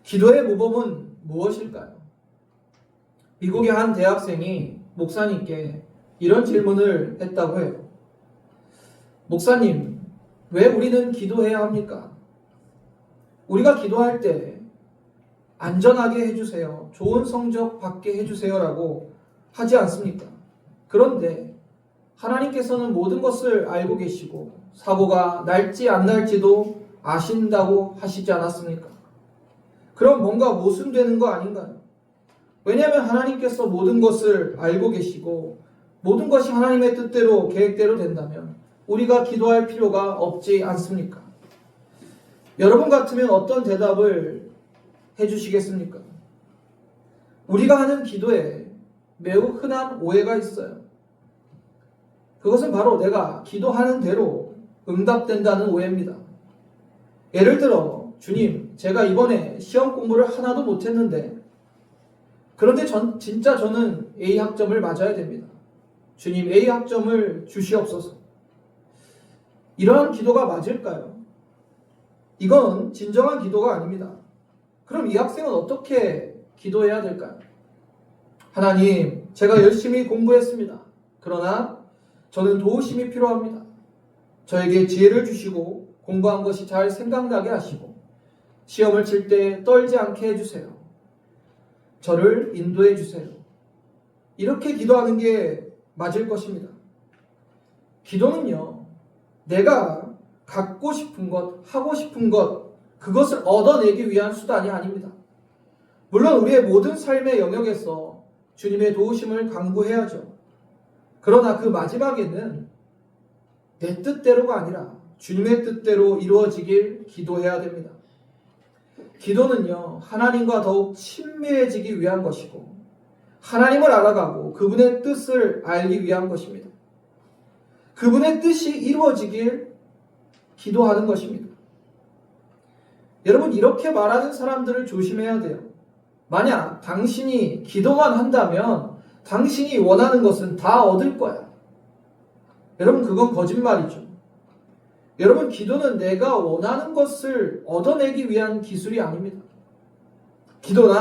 기도의 모범은 무엇일까요? 미국의 한 대학생이 목사님께 이런 질문을 했다고 해요. 목사님, 왜 우리는 기도해야 합니까? 우리가 기도할 때 안전하게 해주세요. 좋은 성적 받게 해주세요라고 하지 않습니까? 그런데 하나님께서는 모든 것을 알고 계시고 사고가 날지 안 날지도 아신다고 하시지 않았습니까? 그럼 뭔가 모순되는 거 아닌가요? 왜냐하면 하나님께서 모든 것을 알고 계시고 모든 것이 하나님의 뜻대로 계획대로 된다면 우리가 기도할 필요가 없지 않습니까? 여러분 같으면 어떤 대답을 해주시겠습니까? 우리가 하는 기도에 매우 흔한 오해가 있어요. 그것은 바로 내가 기도하는 대로 응답된다는 오해입니다. 예를 들어, 주님, 제가 이번에 시험 공부를 하나도 못했는데 그런데 진짜 저는 A 학점을 맞아야 됩니다. 주님, A 학점을 주시옵소서. 이러한 기도가 맞을까요? 이건 진정한 기도가 아닙니다. 그럼 이 학생은 어떻게 기도해야 될까요? 하나님, 제가 열심히 공부했습니다. 그러나 저는 도우심이 필요합니다. 저에게 지혜를 주시고 공부한 것이 잘 생각나게 하시고 시험을 칠 때 떨지 않게 해주세요. 저를 인도해 주세요. 이렇게 기도하는 게 맞을 것입니다. 기도는요, 내가 갖고 싶은 것, 하고 싶은 것, 그것을 얻어내기 위한 수단이 아닙니다. 물론 우리의 모든 삶의 영역에서 주님의 도우심을 간구해야죠. 그러나 그 마지막에는 내 뜻대로가 아니라 주님의 뜻대로 이루어지길 기도해야 됩니다. 기도는요, 하나님과 더욱 친밀해지기 위한 것이고 하나님을 알아가고 그분의 뜻을 알기 위한 것입니다. 그분의 뜻이 이루어지길 기도하는 것입니다. 여러분, 이렇게 말하는 사람들을 조심해야 돼요. 만약 당신이 기도만 한다면 당신이 원하는 것은 다 얻을 거야. 여러분, 그건 거짓말이죠. 여러분, 기도는 내가 원하는 것을 얻어내기 위한 기술이 아닙니다. 기도는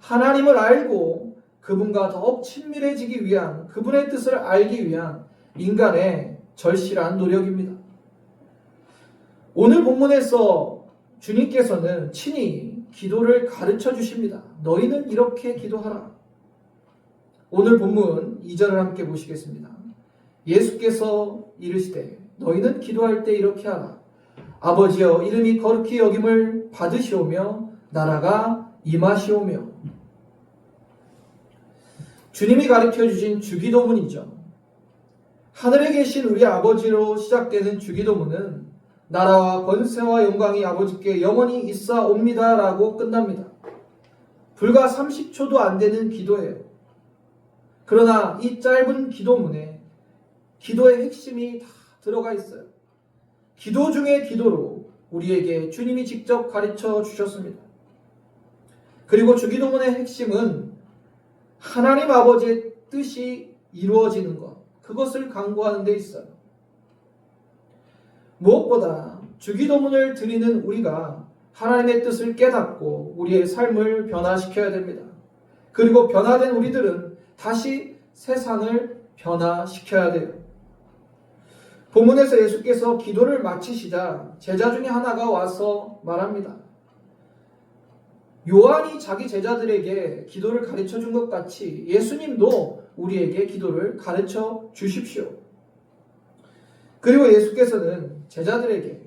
하나님을 알고 그분과 더욱 친밀해지기 위한, 그분의 뜻을 알기 위한 인간의 절실한 노력입니다. 오늘 본문에서 주님께서는 친히 기도를 가르쳐 주십니다. 너희는 이렇게 기도하라. 오늘 본문 2절을 함께 보시겠습니다. 예수께서 이르시되 너희는 기도할 때 이렇게 하라. 아버지여, 이름이 거룩히 여김을 받으시오며 나라가 임하시오며. 주님이 가르쳐 주신 주기도문이죠. 하늘에 계신 우리 아버지로 시작되는 주기도문은 나라와 권세와 영광이 아버지께 영원히 있사옵니다 라고 끝납니다. 불과 30초도 안 되는 기도예요. 그러나 이 짧은 기도문에 기도의 핵심이 다 들어가 있어요. 기도 중의 기도로 우리에게 주님이 직접 가르쳐 주셨습니다. 그리고 주기도문의 핵심은 하나님 아버지의 뜻이 이루어지는 것, 그것을 강구하는 데 있어요. 무엇보다 주기도문을 드리는 우리가 하나님의 뜻을 깨닫고 우리의 삶을 변화시켜야 됩니다. 그리고 변화된 우리들은 다시 세상을 변화시켜야 돼요. 본문에서 예수께서 기도를 마치시자 제자 중에 하나가 와서 말합니다. 요한이 자기 제자들에게 기도를 가르쳐 준 것 같이 예수님도 우리에게 기도를 가르쳐 주십시오. 그리고 예수께서는 제자들에게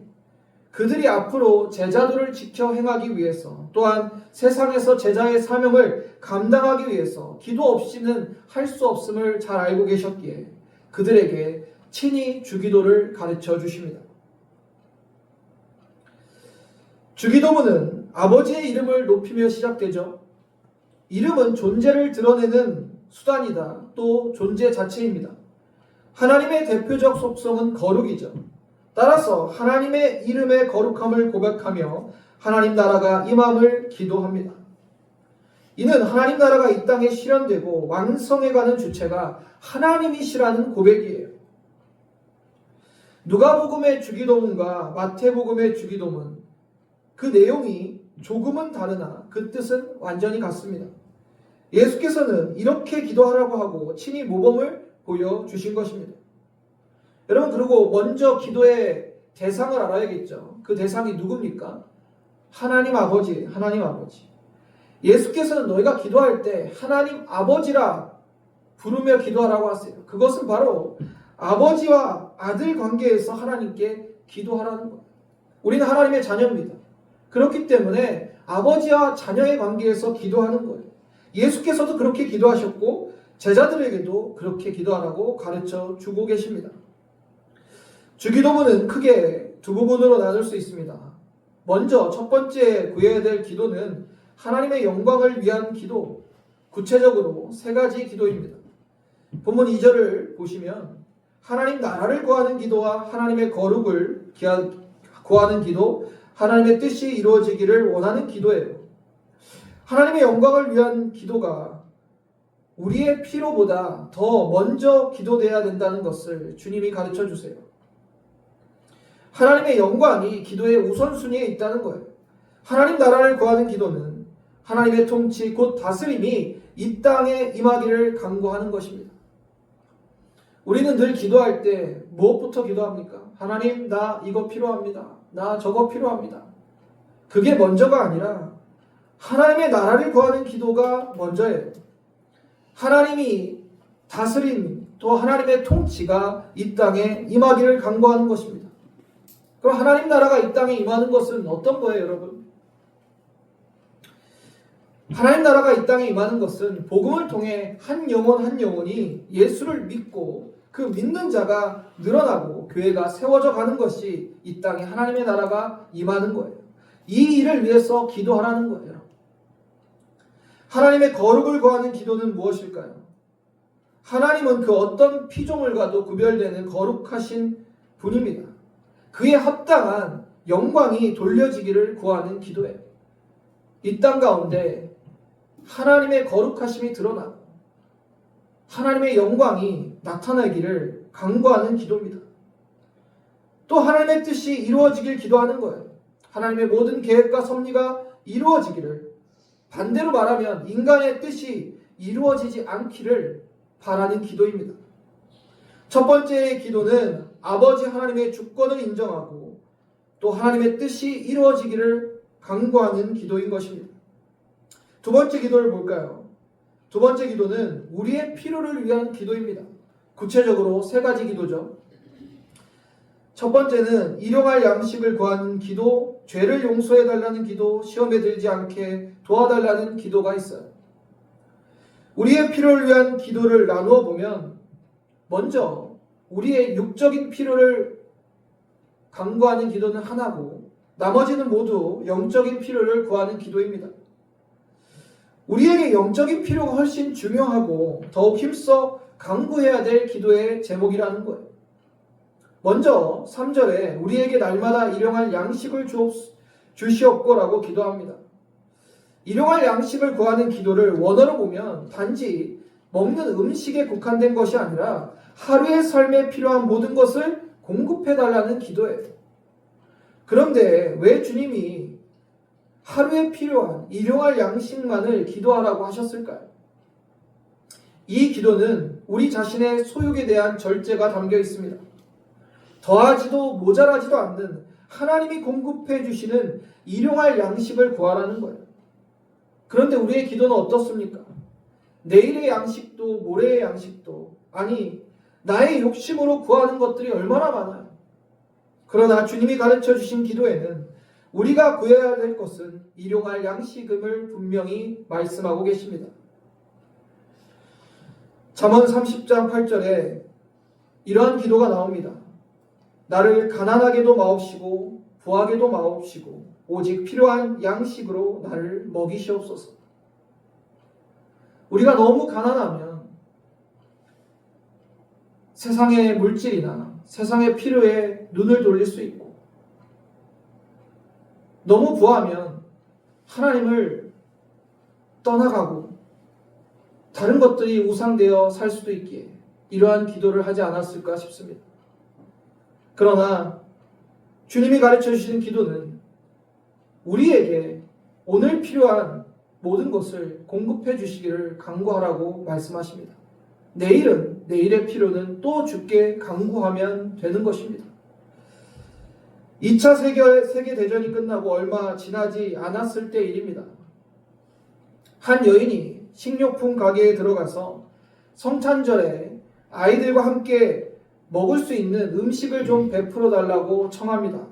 그들이 앞으로 제자도를 지켜 행하기 위해서 또한 세상에서 제자의 사명을 감당하기 위해서 기도 없이는 할 수 없음을 잘 알고 계셨기에 그들에게 친히 주기도를 가르쳐 주십니다. 주기도문은 아버지의 이름을 높이며 시작되죠. 이름은 존재를 드러내는 수단이다. 또 존재 자체입니다. 하나님의 대표적 속성은 거룩이죠. 따라서 하나님의 이름의 거룩함을 고백하며 하나님 나라가 임함을 기도합니다. 이는 하나님 나라가 이 땅에 실현되고 완성해가는 주체가 하나님이시라는 고백이에요. 누가복음의 주기도문과 마태복음의 주기도문, 그 내용이 조금은 다르나 그 뜻은 완전히 같습니다. 예수께서는 이렇게 기도하라고 하고 친히 모범을 보여주신 것입니다. 여러분, 그리고 먼저 기도의 대상을 알아야겠죠. 그 대상이 누굽니까? 하나님 아버지, 하나님 아버지. 예수께서는 너희가 기도할 때 하나님 아버지라 부르며 기도하라고 하세요. 그것은 바로 아버지와 아들 관계에서 하나님께 기도하라는 거예요. 우리는 하나님의 자녀입니다. 그렇기 때문에 아버지와 자녀의 관계에서 기도하는 거예요. 예수께서도 그렇게 기도하셨고 제자들에게도 그렇게 기도하라고 가르쳐 주고 계십니다. 주기도문은 크게 두 부분으로 나눌 수 있습니다. 먼저 첫 번째 구해야 될 기도는 하나님의 영광을 위한 기도, 구체적으로 세 가지 기도입니다. 본문 2절을 보시면 하나님 나라를 구하는 기도와 하나님의 거룩을 구하는 기도, 하나님의 뜻이 이루어지기를 원하는 기도예요. 하나님의 영광을 위한 기도가 우리의 필요보다 더 먼저 기도돼야 된다는 것을 주님이 가르쳐 주세요. 하나님의 영광이 기도의 우선순위에 있다는 거예요. 하나님 나라를 구하는 기도는 하나님의 통치 곧 다스림이 이 땅에 임하기를 간구하는 것입니다. 우리는 늘 기도할 때 무엇부터 기도합니까? 하나님, 나 이거 필요합니다. 나 저거 필요합니다. 그게 먼저가 아니라 하나님의 나라를 구하는 기도가 먼저예요. 하나님이 다스림, 또 하나님의 통치가 이 땅에 임하기를 간구하는 것입니다. 그럼 하나님 나라가 이 땅에 임하는 것은 어떤 거예요, 여러분? 하나님 나라가 이 땅에 임하는 것은 복음을 통해 한 영혼 한 영혼이 예수를 믿고 그 믿는 자가 늘어나고 교회가 세워져 가는 것이 이 땅에 하나님의 나라가 임하는 거예요. 이 일을 위해서 기도하라는 거예요. 하나님의 거룩을 구하는 기도는 무엇일까요? 하나님은 그 어떤 피조물과도 구별되는 거룩하신 분입니다. 그에 합당한 영광이 돌려지기를 구하는 기도예요. 이 땅 가운데 하나님의 거룩하심이 드러나고 하나님의 영광이 나타나기를 간구하는 기도입니다. 또 하나님의 뜻이 이루어지길 기도하는 거예요. 하나님의 모든 계획과 섭리가 이루어지기를, 반대로 말하면 인간의 뜻이 이루어지지 않기를 바라는 기도입니다. 첫 번째의 기도는 아버지 하나님의 주권을 인정하고 또 하나님의 뜻이 이루어지기를 간구하는 기도인 것입니다. 두 번째 기도를 볼까요? 두 번째 기도는 우리의 필요를 위한 기도입니다. 구체적으로 세 가지 기도죠. 첫 번째는 일용할 양식을 구하는 기도, 죄를 용서해달라는 기도, 시험에 들지 않게 도와달라는 기도가 있어요. 우리의 필요를 위한 기도를 나누어 보면 먼저 우리의 육적인 필요를 간구하는 기도는 하나고 나머지는 모두 영적인 필요를 구하는 기도입니다. 우리에게 영적인 필요가 훨씬 중요하고 더욱 힘써 간구해야 될 기도의 제목이라는 거예요. 먼저 3절에 우리에게 날마다 일용할 양식을 주시옵고라고 기도합니다. 일용할 양식을 구하는 기도를 원어로 보면 단지 먹는 음식에 국한된 것이 아니라 하루의 삶에 필요한 모든 것을 공급해달라는 기도예요. 그런데 왜 주님이 하루에 필요한 일용할 양식만을 기도하라고 하셨을까요? 이 기도는 우리 자신의 소욕에 대한 절제가 담겨 있습니다. 더하지도 모자라지도 않는 하나님이 공급해 주시는 일용할 양식을 구하라는 거예요. 그런데 우리의 기도는 어떻습니까? 내일의 양식도 모레의 양식도, 아니 나의 욕심으로 구하는 것들이 얼마나 많아요. 그러나 주님이 가르쳐 주신 기도에는 우리가 구해야 될 것은 일용할 양식임을 분명히 말씀하고 계십니다. 잠언 30장 8절에 이러한 기도가 나옵니다. 나를 가난하게도 마옵시고 부하게도 마옵시고 오직 필요한 양식으로 나를 먹이시옵소서. 우리가 너무 가난하면 세상의 물질이나 세상의 필요에 눈을 돌릴 수 있고, 너무 부하면 하나님을 떠나가고 다른 것들이 우상되어 살 수도 있기에 이러한 기도를 하지 않았을까 싶습니다. 그러나 주님이 가르쳐 주시는 기도는 우리에게 오늘 필요한 모든 것을 공급해 주시기를 간구하라고 말씀하십니다. 내일은 내일의 필요는 또 주께 간구하면 되는 것입니다. 2차 세계대전이 끝나고 얼마 지나지 않았을 때 일입니다. 한 여인이 식료품 가게에 들어가서 성탄절에 아이들과 함께 먹을 수 있는 음식을 좀 베풀어 달라고 청합니다.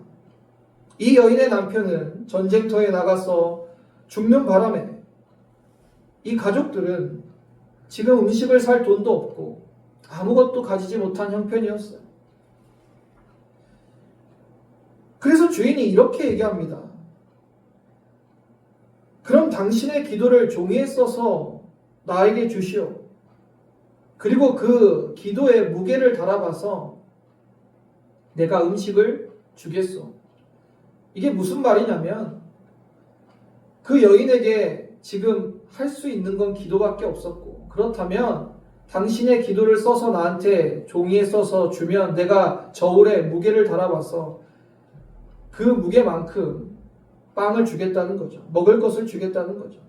이 여인의 남편은 전쟁터에 나가서 죽는 바람에 이 가족들은 지금 음식을 살 돈도 없고 아무것도 가지지 못한 형편이었어요. 그래서 주인이 이렇게 얘기합니다. 그럼 당신의 기도를 종이에 써서 나에게 주시오. 그리고 그 기도의 무게를 달아봐서 내가 음식을 주겠소. 이게 무슨 말이냐면 그 여인에게 지금 할 수 있는 건 기도밖에 없었고, 그렇다면 당신의 기도를 써서 나한테 종이에 써서 주면 내가 저울에 무게를 달아봐서 그 무게만큼 빵을 주겠다는 거죠. 먹을 것을 주겠다는 거죠.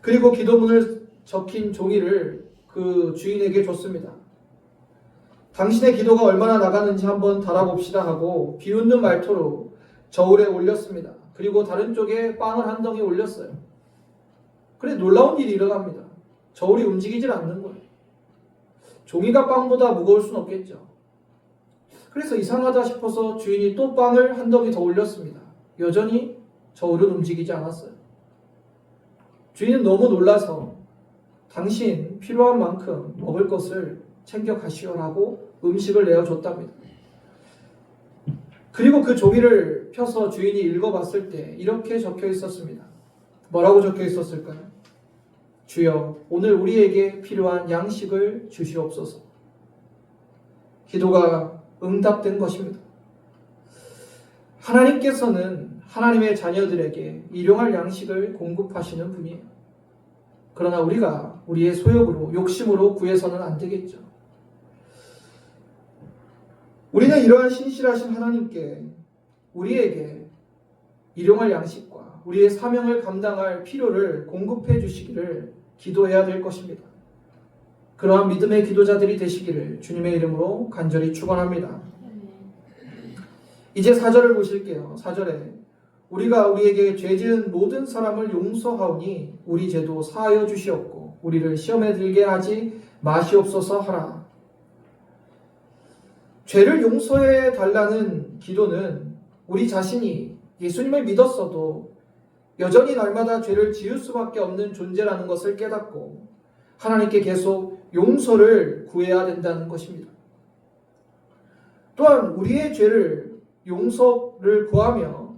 그리고 기도문을 적힌 종이를 그 주인에게 줬습니다. 당신의 기도가 얼마나 나가는지 한번 달아봅시다 하고 비웃는 말투로 저울에 올렸습니다. 그리고 다른 쪽에 빵을 한 덩이 올렸어요. 그래 놀라운 일이 일어납니다. 저울이 움직이질 않는 거예요. 종이가 빵보다 무거울 순 없겠죠. 그래서 이상하다 싶어서 주인이 또 빵을 한 덩이 더 올렸습니다. 여전히 저울은 움직이지 않았어요. 주인은 너무 놀라서 당신 필요한 만큼 먹을 것을 챙겨 가시오라고 음식을 내어줬답니다. 그리고 그 종이를 펴서 주인이 읽어봤을 때 이렇게 적혀 있었습니다. 뭐라고 적혀 있었을까요? 주여, 오늘 우리에게 필요한 양식을 주시옵소서. 기도가 응답된 것입니다. 하나님께서는 하나님의 자녀들에게 일용할 양식을 공급하시는 분이에요. 그러나 우리가 우리의 소욕으로, 욕심으로 구해서는 안 되겠죠. 우리는 이러한 신실하신 하나님께 우리에게 일용할 양식과 우리의 사명을 감당할 필요를 공급해 주시기를 기도해야 될 것입니다. 그러한 믿음의 기도자들이 되시기를 주님의 이름으로 간절히 축원합니다. 이제 4절을 보실게요. 4절에 우리가 우리에게 죄 지은 모든 사람을 용서하오니 우리 죄도 사하여 주시옵고 우리를 시험에 들게 하지 마시옵소서 하라. 죄를 용서해 달라는 기도는 우리 자신이 예수님을 믿었어도 여전히 날마다 죄를 지을 수밖에 없는 존재라는 것을 깨닫고 하나님께 계속 용서를 구해야 된다는 것입니다. 또한 우리의 죄를 용서를 구하며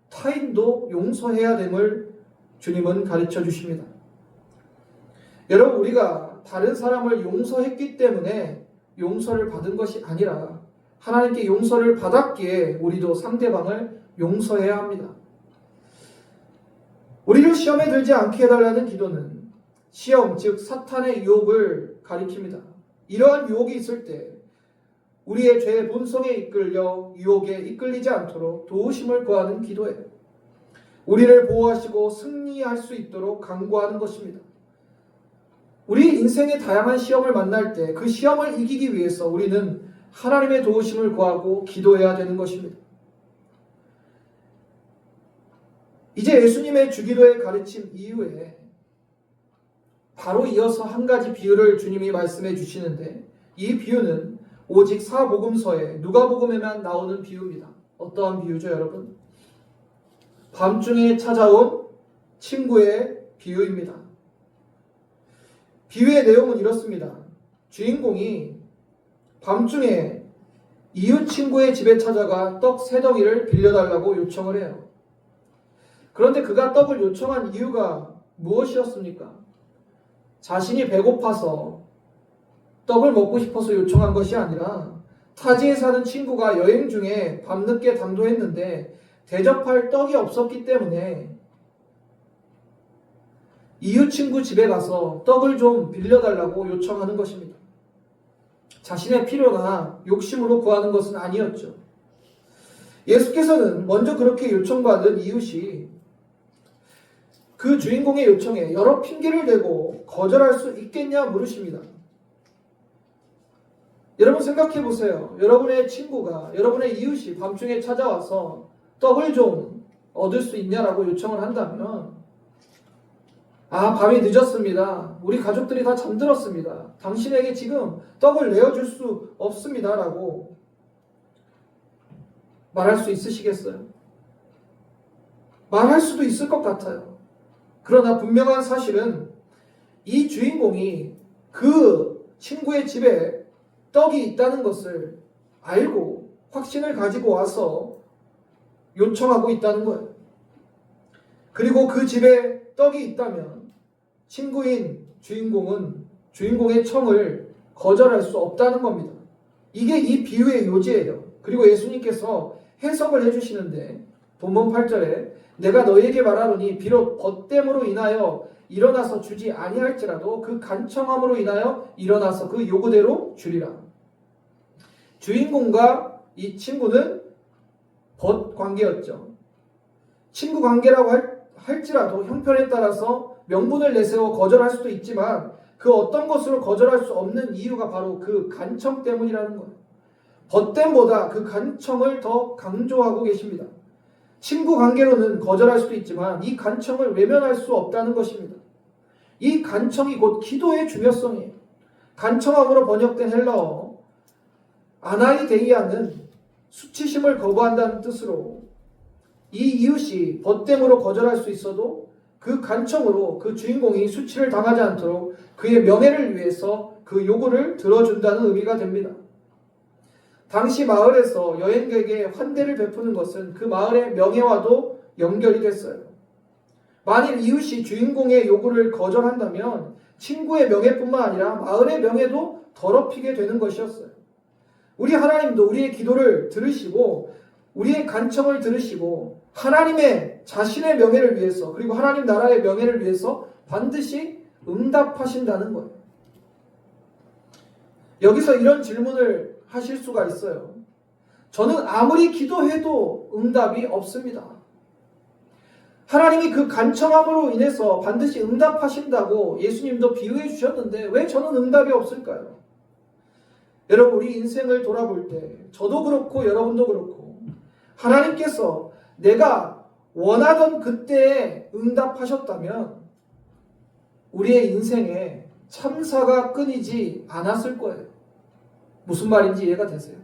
타인도 용서해야 됨을 주님은 가르쳐 주십니다. 여러분, 우리가 다른 사람을 용서했기 때문에 용서를 받은 것이 아니라 하나님께 용서를 받았기에 우리도 상대방을 용서해야 합니다. 우리를 시험에 들지 않게 해달라는 기도는 시험, 즉 사탄의 유혹을 가리킵니다. 이러한 유혹이 있을 때 우리의 죄의 본성에 이끌려 유혹에 이끌리지 않도록 도우심을 구하는 기도예요. 우리를 보호하시고 승리할 수 있도록 간구하는 것입니다. 우리 인생의 다양한 시험을 만날 때 그 시험을 이기기 위해서 우리는 하나님의 도우심을 구하고 기도해야 되는 것입니다. 이제 예수님의 주기도의 가르침 이후에 바로 이어서 한 가지 비유를 주님이 말씀해 주시는데 이 비유는 오직 사복음서에 누가복음에만 나오는 비유입니다. 어떠한 비유죠, 여러분? 밤중에 찾아온 친구의 비유입니다. 비유의 내용은 이렇습니다. 주인공이 밤중에 이웃 친구의 집에 찾아가 떡 3덩이를 빌려달라고 요청을 해요. 그런데 그가 떡을 요청한 이유가 무엇이었습니까? 자신이 배고파서 떡을 먹고 싶어서 요청한 것이 아니라 타지에 사는 친구가 여행 중에 밤늦게 당도했는데 대접할 떡이 없었기 때문에 이웃 친구 집에 가서 떡을 좀 빌려달라고 요청하는 것입니다. 자신의 필요나 욕심으로 구하는 것은 아니었죠. 예수께서는 먼저 그렇게 요청받은 이웃이 그 주인공의 요청에 여러 핑계를 대고 거절할 수 있겠냐 물으십니다. 여러분 생각해 보세요. 여러분의 친구가, 여러분의 이웃이 밤중에 찾아와서 떡을 좀 얻을 수 있냐라고 요청을 한다면, 밤이 늦었습니다. 우리 가족들이 다 잠들었습니다. 당신에게 지금 떡을 내어줄 수 없습니다. 라고 말할 수 있으시겠어요? 말할 수도 있을 것 같아요. 그러나 분명한 사실은 이 주인공이 그 친구의 집에 떡이 있다는 것을 알고 확신을 가지고 와서 요청하고 있다는 거예요. 그리고 그 집에 떡이 있다면 친구인 주인공은 주인공의 청을 거절할 수 없다는 겁니다. 이게 이 비유의 요지예요. 그리고 예수님께서 해석을 해주시는데 본문 8절에 내가 너희에게 말하노니 비록 벗됨으로 인하여 일어나서 주지 아니할지라도 그 간청함으로 인하여 일어나서 그 요구대로 주리라. 주인공과 이 친구는 벗 관계였죠. 친구 관계라고 할지라도 형편에 따라서 명분을 내세워 거절할 수도 있지만 그 어떤 것으로 거절할 수 없는 이유가 바로 그 간청 때문이라는 거예요. 벗됨보다 그 간청을 더 강조하고 계십니다. 친구 관계로는 거절할 수도 있지만 이 간청을 외면할 수 없다는 것입니다. 이 간청이 곧 기도의 중요성이에요. 간청함으로 번역된 헬라어 아나이데이아는 수치심을 거부한다는 뜻으로 이 이웃이 벗됨으로 거절할 수 있어도 그 간청으로 그 주인공이 수치를 당하지 않도록 그의 명예를 위해서 그 요구를 들어준다는 의미가 됩니다. 당시 마을에서 여행객에게 환대를 베푸는 것은 그 마을의 명예와도 연결이 됐어요. 만일 이웃이 주인공의 요구를 거절한다면 친구의 명예뿐만 아니라 마을의 명예도 더럽히게 되는 것이었어요. 우리 하나님도 우리의 기도를 들으시고 우리의 간청을 들으시고 하나님의 자신의 명예를 위해서 그리고 하나님 나라의 명예를 위해서 반드시 응답하신다는 거예요. 여기서 이런 질문을 하실 수가 있어요. 저는 아무리 기도해도 응답이 없습니다. 하나님이 그 간청함으로 인해서 반드시 응답하신다고 예수님도 비유해 주셨는데 왜 저는 응답이 없을까요? 여러분, 우리 인생을 돌아볼 때 저도 그렇고 여러분도 그렇고 하나님께서 내가 원하던 그때에 응답하셨다면 우리의 인생에 참사가 끊이지 않았을 거예요. 무슨 말인지 이해가 되세요?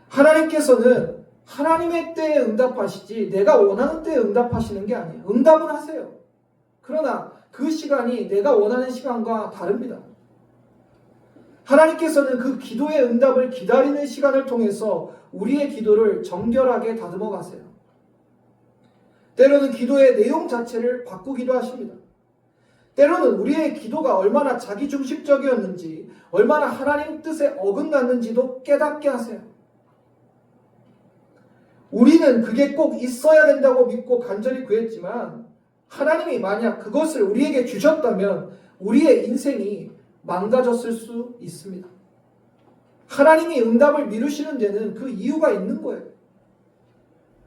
하나님께서는 하나님의 때에 응답하시지 내가 원하는 때에 응답하시는 게 아니에요. 응답은 하세요. 그러나 그 시간이 내가 원하는 시간과 다릅니다. 하나님께서는 그 기도의 응답을 기다리는 시간을 통해서 우리의 기도를 정결하게 다듬어 가세요. 때로는 기도의 내용 자체를 바꾸기도 하십니다. 때로는 우리의 기도가 얼마나 자기중심적이었는지, 얼마나 하나님 뜻에 어긋났는지도 깨닫게 하세요. 우리는 그게 꼭 있어야 된다고 믿고 간절히 구했지만 하나님이 만약 그것을 우리에게 주셨다면 우리의 인생이 망가졌을 수 있습니다. 하나님이 응답을 미루시는 데는 그 이유가 있는 거예요.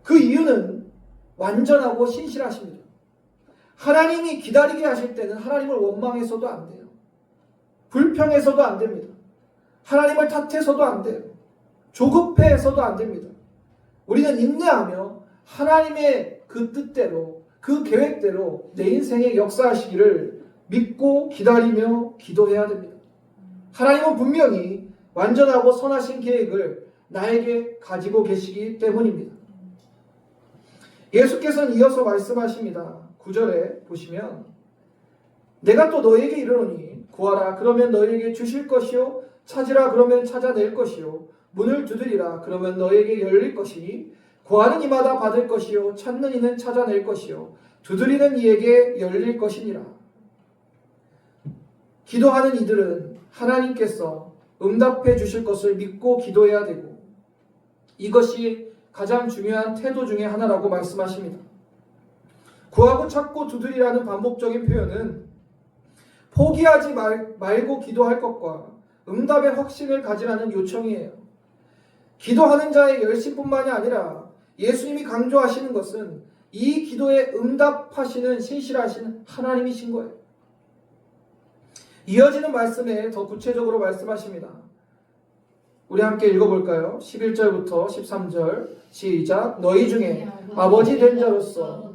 그 이유는 완전하고 신실하십니다. 하나님이 기다리게 하실 때는 하나님을 원망해서도 안 돼요. 불평해서도 안 됩니다. 하나님을 탓해서도 안 돼요. 조급해서도 안 됩니다. 우리는 인내하며 하나님의 그 뜻대로 그 계획대로 내 인생에 역사하시기를 믿고 기다리며 기도해야 됩니다. 하나님은 분명히 완전하고 선하신 계획을 나에게 가지고 계시기 때문입니다. 예수께서는 이어서 말씀하십니다. 9절에 보시면 내가 또 너희에게 이르노니 구하라 그러면 너희에게 주실 것이요 찾으라 그러면 찾아낼 것이요 문을 두드리라 그러면 너희에게 열릴 것이니 구하는 이마다 받을 것이요 찾는 이는 찾아낼 것이요 두드리는 이에게 열릴 것이니라. 기도하는 이들은 하나님께서 응답해 주실 것을 믿고 기도해야 되고 이것이 가장 중요한 태도 중에 하나라고 말씀하십니다. 구하고 찾고 두드리라는 반복적인 표현은 포기하지 말고 기도할 것과 응답의 확신을 가지라는 요청이에요. 기도하는 자의 열심뿐만이 아니라 예수님이 강조하시는 것은 이 기도에 응답하시는 신실하신 하나님이신 거예요. 이어지는 말씀에 더 구체적으로 말씀하십니다. 우리 함께 읽어볼까요? 11절부터 13절 시작. 너희 중에 아버지 된 자로서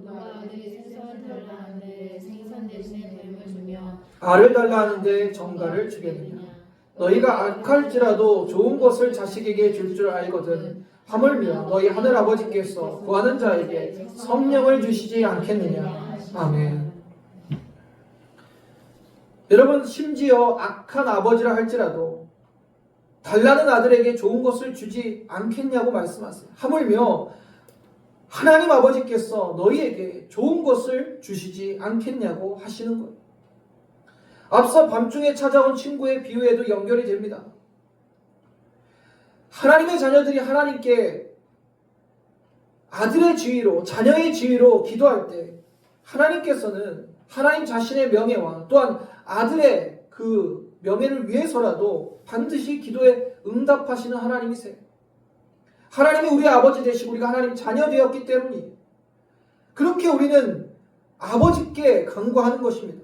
알을 달라 하는데 정가를 주겠느냐? 너희가 악할지라도 좋은 것을 자식에게 줄 줄 알거든. 하물며 너희 하늘 아버지께서 구하는 자에게 성령을 주시지 않겠느냐? 아멘. 여러분, 심지어 악한 아버지라 할지라도 달라는 아들에게 좋은 것을 주지 않겠냐고 말씀하세요. 하물며 하나님 아버지께서 너희에게 좋은 것을 주시지 않겠냐고 하시는 거예요. 앞서 밤중에 찾아온 친구의 비유에도 연결이 됩니다. 하나님의 자녀들이 하나님께 아들의 지위로, 자녀의 지위로 기도할 때 하나님께서는 하나님 자신의 명예와 또한 아들의 그 명예를 위해서라도 반드시 기도에 응답하시는 하나님이세요. 하나님이 우리의 아버지 되시고 우리가 하나님 자녀 되었기 때문이에요. 그렇게 우리는 아버지께 간구하는 것입니다.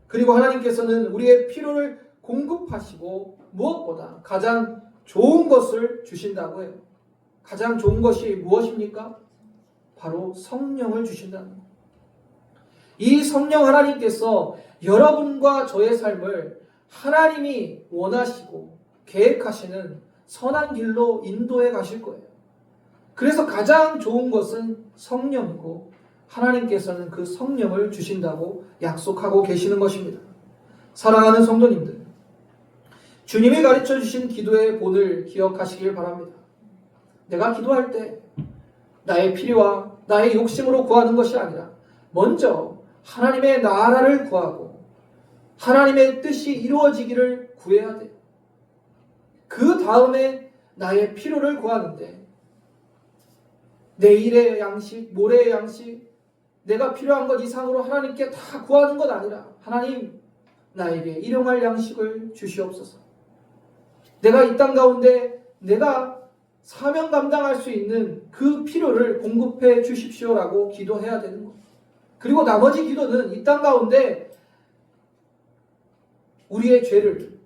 그리고 하나님께서는 우리의 필요를 공급하시고 무엇보다 가장 좋은 것을 주신다고 해요. 가장 좋은 것이 무엇입니까? 바로 성령을 주신다는 것. 이 성령 하나님께서 여러분과 저의 삶을 하나님이 원하시고 계획하시는 선한 길로 인도해 가실 거예요. 그래서 가장 좋은 것은 성령이고 하나님께서는 그 성령을 주신다고 약속하고 계시는 것입니다. 사랑하는 성도님들, 주님이 가르쳐 주신 기도의 본을 기억하시길 바랍니다. 내가 기도할 때 나의 필요와 나의 욕심으로 구하는 것이 아니라 먼저 하나님의 나라를 구하고 하나님의 뜻이 이루어지기를 구해야 돼요. 그 다음에 나의 필요를 구하는데 내일의 양식, 모레의 양식, 내가 필요한 것 이상으로 하나님께 다 구하는 것 아니라 하나님, 나에게 일용할 양식을 주시옵소서. 내가 이 땅 가운데 내가 사명 감당할 수 있는 그 필요를 공급해 주십시오라고 기도해야 되는 것. 그리고 나머지 기도는 이 땅 가운데 우리의 죄를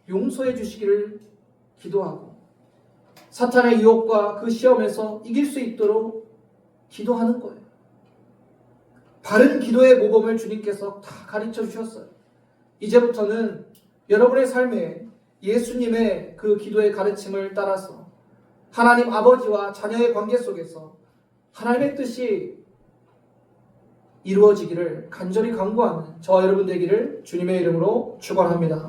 용서해 주시기를 기도하고 사탄의 유혹과 그 시험에서 이길 수 있도록 기도하는 거예요. 바른 기도의 모범을 주님께서 다 가르쳐 주셨어요. 이제부터는 여러분의 삶에 예수님의 그 기도의 가르침을 따라서 하나님 아버지와 자녀의 관계 속에서 하나님의 뜻이 이루어지기를 간절히 간구하는 저와 여러분 되기를 주님의 이름으로 축원합니다.